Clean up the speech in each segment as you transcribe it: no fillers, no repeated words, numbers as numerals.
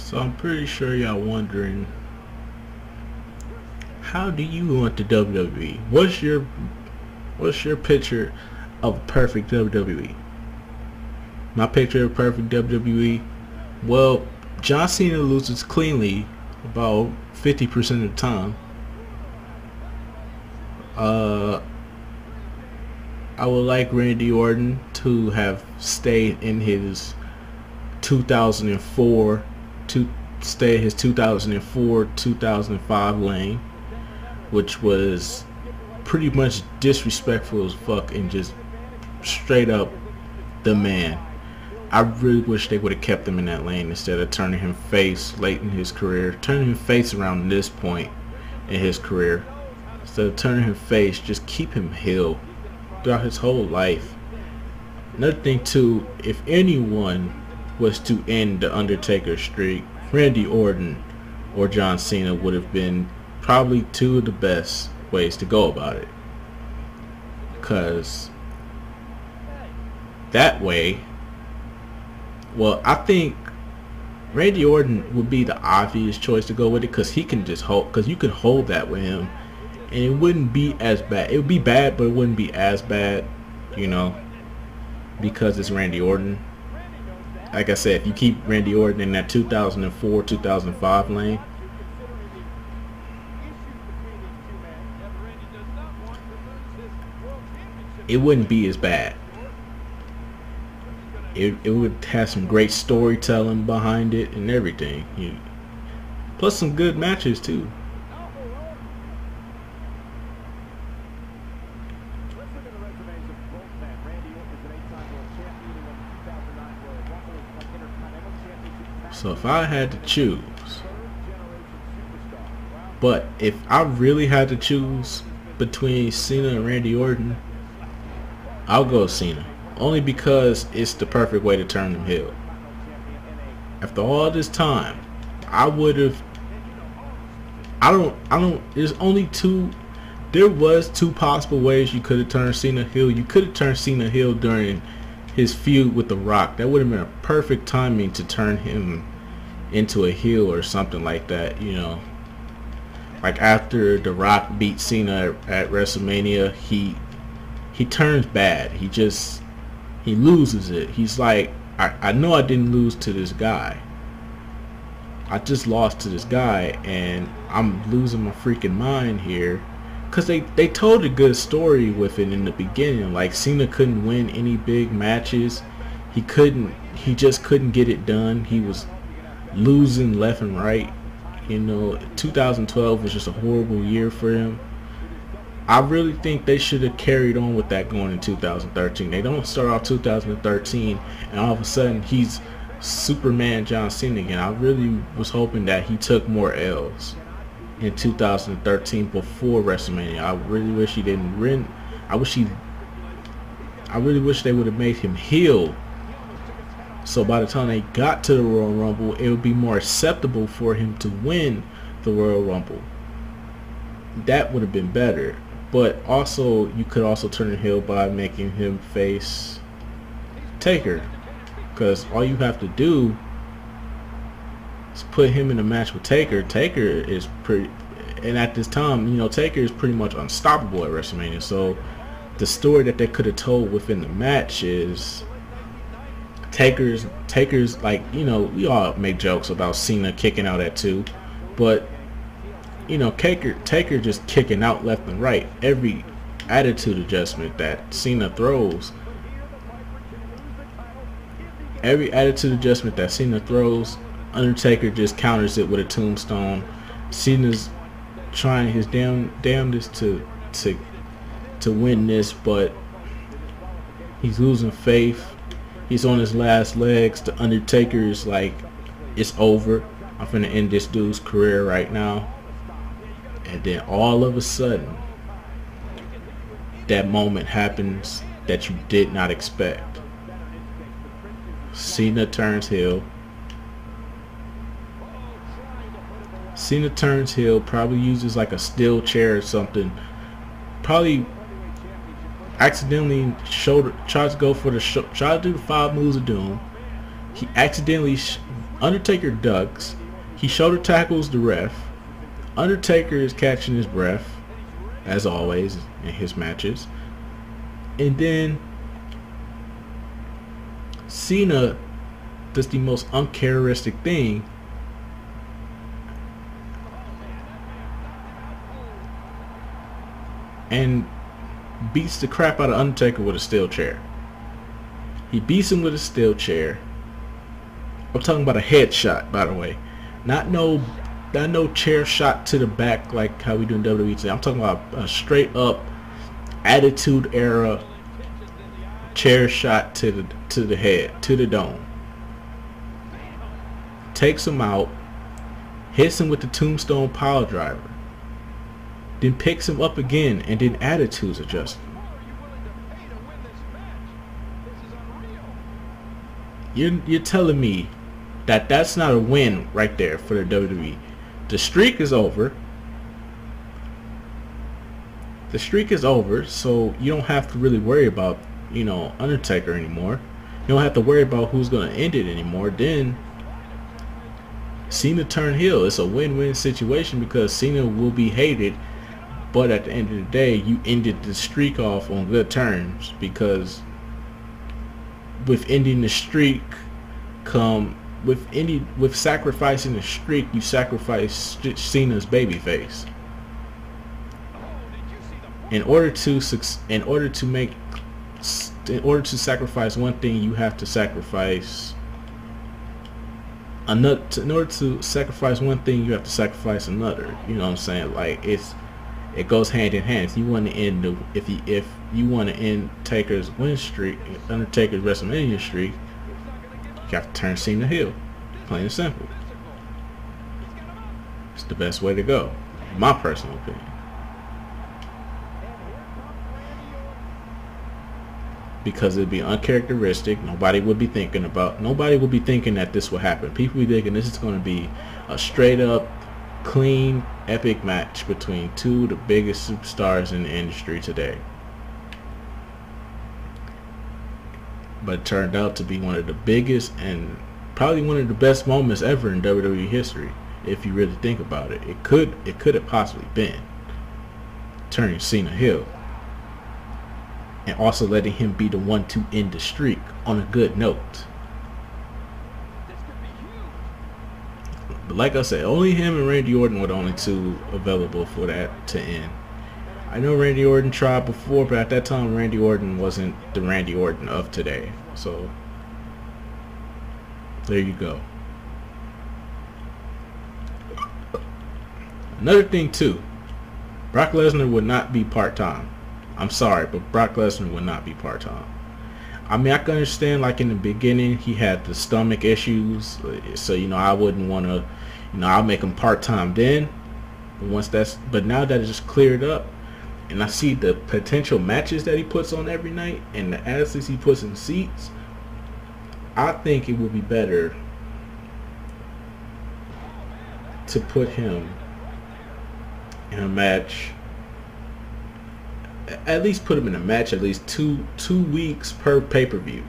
So I'm pretty sure y'all wondering, how do you want the WWE? What's your picture of perfect WWE? My picture of perfect WWE? Well, John Cena loses cleanly about 50% of the time. I would like Randy Orton to have stayed in his 2004 to stay his 2004-2005 lane, which was pretty much disrespectful as fuck and just straight up the man. I really wish they would have kept him in that lane instead of turning him face late in his career, turning him face around this point in his career. Instead of turning him face, just keep him heel throughout his whole life. Another thing too, if anyone was to end the Undertaker streak, Randy Orton or John Cena would have been probably two of the best ways to go about it. Because that way, well, I think Randy Orton would be the obvious choice to go with it, because he can just hold, because you can hold that with him and it wouldn't be as bad. It would be bad, but it wouldn't be as bad, because it's Randy Orton. Like I said, if you keep Randy Orton in that 2004-2005 lane, it wouldn't be as bad. It would have some great storytelling behind it and everything. Plus some good matches too. So if I had to choose, but if I really had to choose between Cena and Randy Orton, I'll go Cena. Only because it's the perfect way to turn him heel. After all this time, there was two possible ways you could have turned Cena heel. You could have turned Cena heel during his feud with The Rock. That would have been a perfect timing to turn him into a heel or something like that, Like after The Rock beat Cena at WrestleMania, he turns bad. He loses it. He's like, I know I didn't lose to this guy. I just lost to this guy and I'm losing my freaking mind here. Because they told a good story with it in the beginning. Like, Cena couldn't win any big matches. He just couldn't get it done. He was losing left and right. 2012 was just a horrible year for him. I really think they should have carried on with that going in 2013. They don't start off 2013 and all of a sudden he's Superman John Cena again. I really was hoping that he took more L's in 2013 before WrestleMania. I really wish he didn't win. I really wish they would have made him heel, so by the time they got to the Royal Rumble, it would be more acceptable for him to win the Royal Rumble. That would have been better. But also, you could also turn him heel by making him face Taker, because all you have to do is put him in a match with Taker. Taker is pretty, and at this time, Taker is pretty much unstoppable at WrestleMania. So the story that they could have told within the match is Taker's like, we all make jokes about Cena kicking out at 2, but Taker just kicking out left and right. Every attitude adjustment that Cena throws, Undertaker just counters it with a tombstone. Cena's trying his damnedest to win this, but he's losing faith. He's on his last legs. The Undertaker is like, it's over. I'm finna end this dude's career right now. And then all of a sudden, that moment happens that you did not expect. Cena turns heel. Probably uses like a steel chair or something. Probably accidentally tries to do the 5 moves of doom. He accidentally Undertaker ducks. He shoulder tackles the ref. Undertaker is catching his breath, as always in his matches. And then Cena does the most uncharacteristic thing. And beats the crap out of Undertaker with a steel chair. He beats him with a steel chair. I'm talking about a headshot, by the way. Not no chair shot to the back like how we do in WWE today. I'm talking about a straight up Attitude Era chair shot to the head, to the dome. Takes him out, hits him with the tombstone pile driver, then picks him up again, and then attitudes adjust. You're telling me that that's not a win right there for the WWE. The streak is over. The streak is over, so you don't have to really worry about, Undertaker anymore. You don't have to worry about who's going to end it anymore. Then Cena turned heel. It's a win-win situation because Cena will be hated, but at the end of the day, you ended the streak off on good terms, because with ending the streak with sacrificing the streak, you sacrifice Cena's babyface. In order to sacrifice one thing, you have to sacrifice another. In order to sacrifice one thing, you have to sacrifice another. You know what I'm saying? Like it goes hand in hand. If you want to end if you want to end Taker's win streak, Undertaker's WrestleMania streak, you have to turn Cena heel. Plain and simple. It's the best way to go, in my personal opinion. Because it'd be uncharacteristic. Nobody would be thinking that this would happen. People would be thinking this is going to be a straight up, clean, epic match between two of the biggest superstars in the industry today. But it turned out to be one of the biggest and probably one of the best moments ever in WWE history, if you really think about it. It could have possibly been turning Cena heel and also letting him be the one to end the streak on a good note. But like I said, only him and Randy Orton were the only two available for that to end. I know Randy Orton tried before, but at that time Randy Orton wasn't the Randy Orton of today. So there you go. Another thing too, Brock Lesnar would not be part-time. I'm sorry, but Brock Lesnar would not be part-time. I mean, I can understand, like, in the beginning, he had the stomach issues. So, I wouldn't want to, I'll make him part-time then. But now that it's just cleared up, and I see the potential matches that he puts on every night, and the athletes he puts in seats, I think it would be better to put him in a match. At least put him in a match at least two weeks per pay-per-view.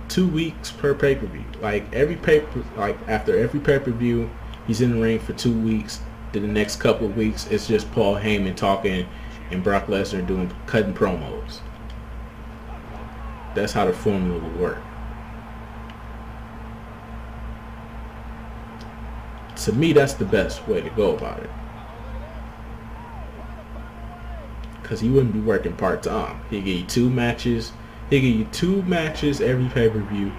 2 weeks per pay-per-view. After every pay-per-view, he's in the ring for 2 weeks. Then the next couple of weeks, it's just Paul Heyman talking and Brock Lesnar cutting promos. That's how the formula would work. To me, that's the best way to go about it. Because he wouldn't be working part-time. He'd give you 2 matches. He'd give you 2 matches every pay-per-view.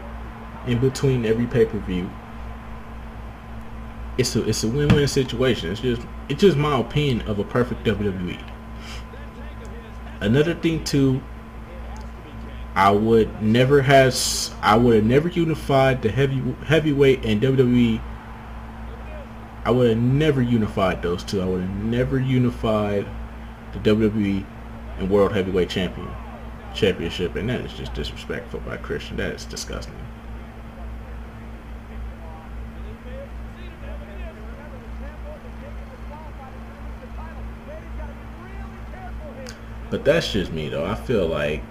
In between every pay-per-view. It's a win-win situation. It's just my opinion of a perfect WWE. Another thing too, I would have never unified the heavyweight and WWE. I would have never unified those two. I would have never unified the WWE and World Heavyweight Championship, and that is just disrespectful by Christian. That is disgusting. But that's just me though. I feel like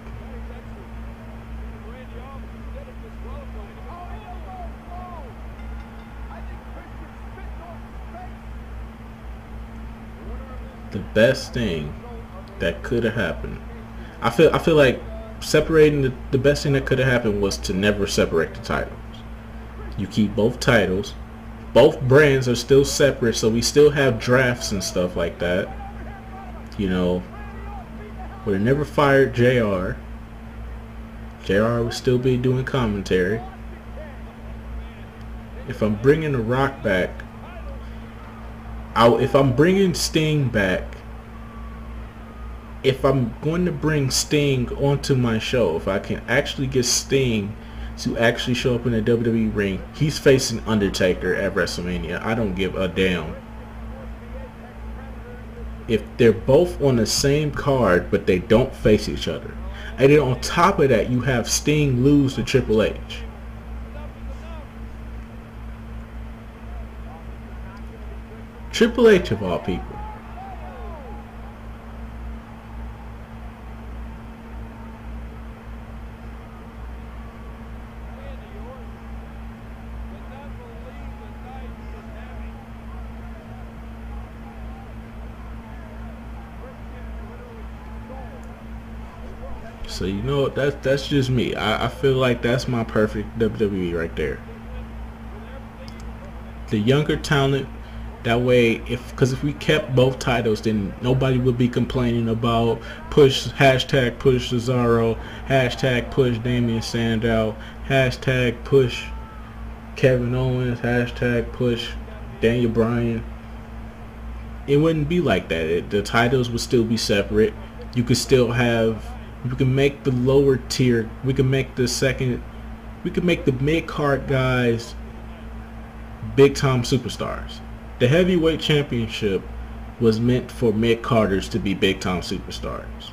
the best thing that could have happened. I feel like separating the best thing that could have happened was to never separate the titles. You keep both titles. Both brands are still separate, so we still have drafts and stuff like that. You know, would have never fired JR. JR would still be doing commentary. If I'm bringing The Rock back, if I'm bringing Sting back, if I'm going to bring Sting onto my show, if I can actually get Sting to actually show up in the WWE ring, he's facing Undertaker at WrestleMania. I don't give a damn. If they're both on the same card, but they don't face each other. And then on top of that, you have Sting lose to Triple H. Triple H of all people. So you know, that's just me. I feel like that's my perfect WWE right there. The younger talent, that way, because if we kept both titles, then nobody would be complaining about hashtag push Cesaro, hashtag push Damian Sandow, hashtag push Kevin Owens, hashtag push Daniel Bryan. It wouldn't be like that. The titles would still be separate. You could still have, we can make the lower tier, we can make the mid-card guys big-time superstars. The heavyweight championship was meant for mid-carders to be big-time superstars.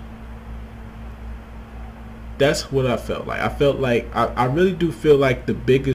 That's what I felt like. I really do feel like the biggest